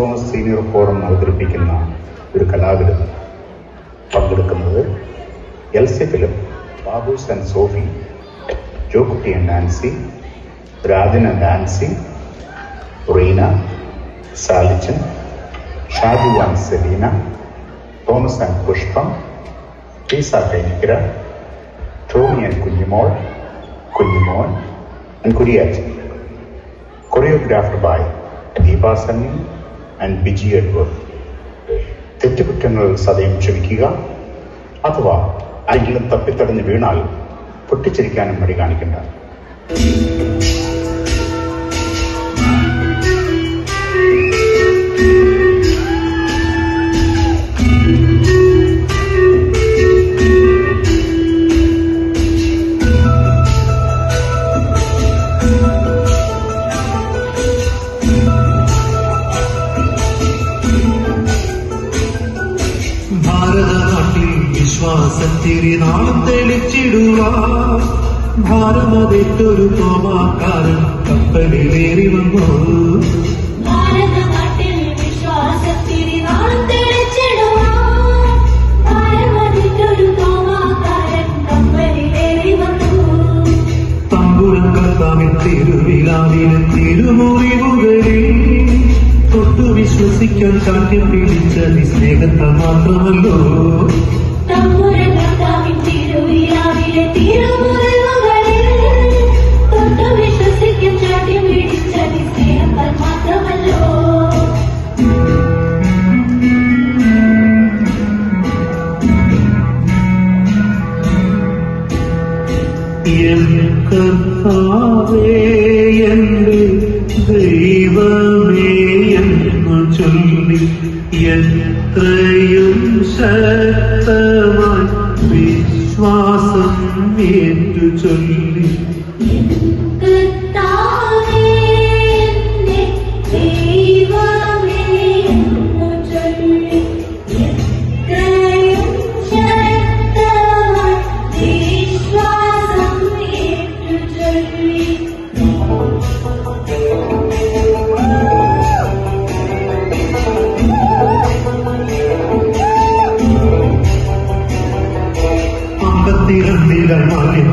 Thomas senior forum അവതരിപ്പിക്കുന്ന ഒരു കലാവിരുന്ന്. പങ്കെടുക്കുന്നത് Elsy Philip, Babus and Sophie, Jokutty and Nancy, Rajan and Nancy, Reena, Salichan, Shaju and Selina, Thomas and Pushpam, Teesa Kainikkara, Tomy and Kunjumol, Kunjumon and Kuriachan. Choreographed by Deepa Sunny and Biji Edward. തെറ്റുകുറ്റങ്ങൾ സദയം ക്ഷമിക്കുക. അഥവാ ആരെങ്കിലും തപ്പിത്തടഞ്ഞ് വീണാൽ പൊട്ടിച്ചിരിക്കാനും മടി കാണിക്കണ്ട. വിശ്വാസത്തിരിനാളം തെളിച്ചിടുവാൻ ഭാരമതെറ്റൊരു തോമാക്കാരൻ കപ്പലിലേറി വന്നു. തമ്പുരങ്ങൾ തമ്മിൽ തിരുവിലാവിലെ തിരുമുറിവുകളിൽ തൊട്ടു വിശ്വസിക്കാൻ കാര്യം പിടിച്ചത് സ്നേഹത്തെ മാത്രമല്ലോ. കർത്താവേ എന്റെ ദൈവമേ എന്നു ചൊല്ലി എത്രയും ശക്തമായി വിശ്വാസം ഏറ്റു ചൊല്ലി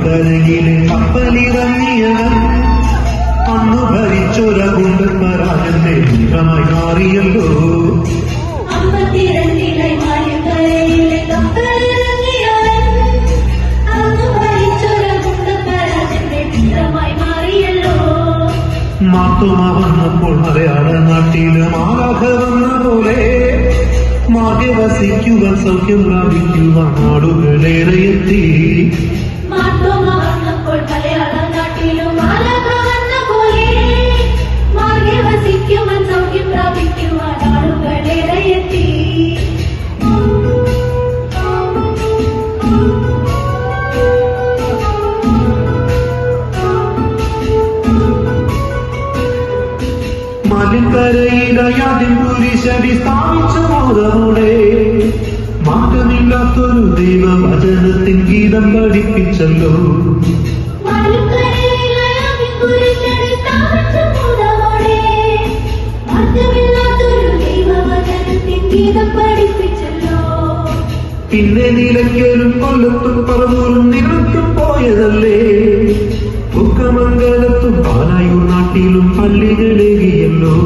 കരയിലെ കപ്പലിറങ്ങിയവൻ അന്നു ഭരിച്ചൊര ഗുണ്ടന്മാരാജന്റെ മിത്രമായി മാറിയല്ലോ. മാർത്തോമ വന്നപ്പോൾ മലയാള നാട്ടില് മാലാഖ വന്ന പോലെ മാർഗെ വസിക്കുവാൻ സൗഖ്യം പ്രാപിക്കുവാൻ നാടുകളേറെ എത്തി. മലിക്കരയിലയാദ്യം കുരിശടി സ്ഥാപിച്ച മോദമോടെ മാറ്റമില്ലാത്തൊരു ദൈവവചനത്തിൻ ഗീതം പഠിപ്പിച്ചല്ലോ. പിന്നെ നിലയ്ക്കലും കൊല്ലത്തും പറവൂരും നിലത്തും പോയതല്ലേ. ബുക്കമംഗലത്തും പാലായൂർ നാട്ടിലും പള്ളികളേകിയല്ലോ.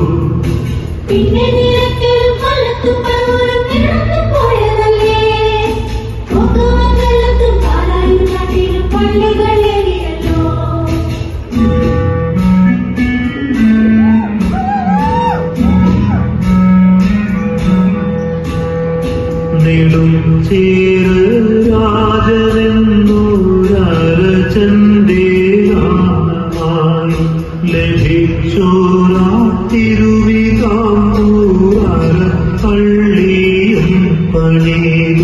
ും ചേര് രാജനെന്നൂരചന്റെ ഗാനമായി ലഭിച്ചോരാ തിരുവിതാംകൂർ പള്ളിയും പണിയും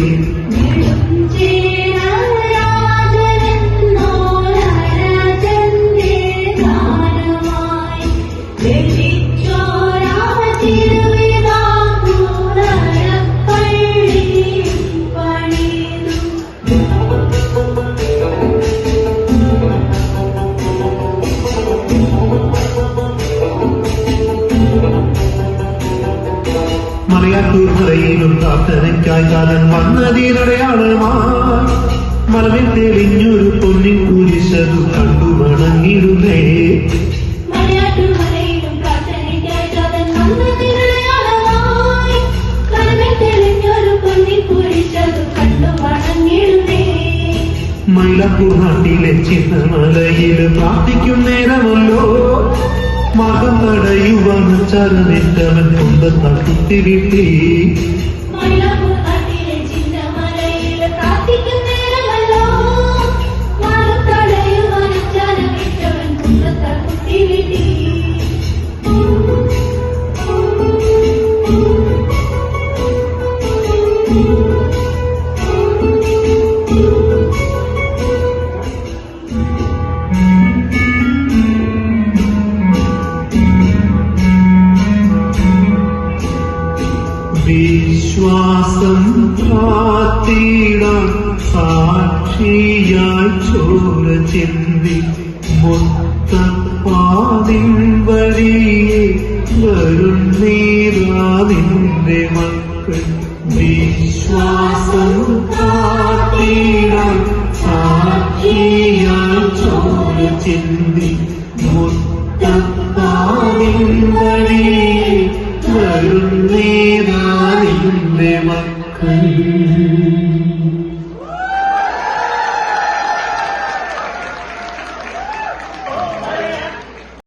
മലയാറ്റൂർ മലയിലും പ്രാർത്ഥനയ്ക്കായി കാലൻ വന്നതിനടയാളമായി മലവിൽ തെളിഞ്ഞൊരു പൊന്നിൻ കുരിശതു കണ്ടു മണങ്ങിടുന്നേ. മൈലാപ്പൂർ നാട്ടിലെ ചിന്നമലയിൽ പ്രാർത്ഥിക്കും നേരമല്ലോ മകം തടയുവാൻ ചരണിട്ടവൻ കൊണ്ടത്താൽ കുത്തിവിട്ടി. വിശ്വാസം കാത്തിടാൻ സാക്ഷിയായി ചോര ചിന്തി മൊത്തപ്പാതിൻ വഴിയെ വരുന്നീരാതിന്റെ മക്കൾ. വിശ്വാസം കാത്തിടാൻ സാക്ഷിയായി ചോര ചിന്തി മൊത്തപ്പാതിൻ വഴിയെ വരുന്നീരാതിന്റെ മക്കൾ.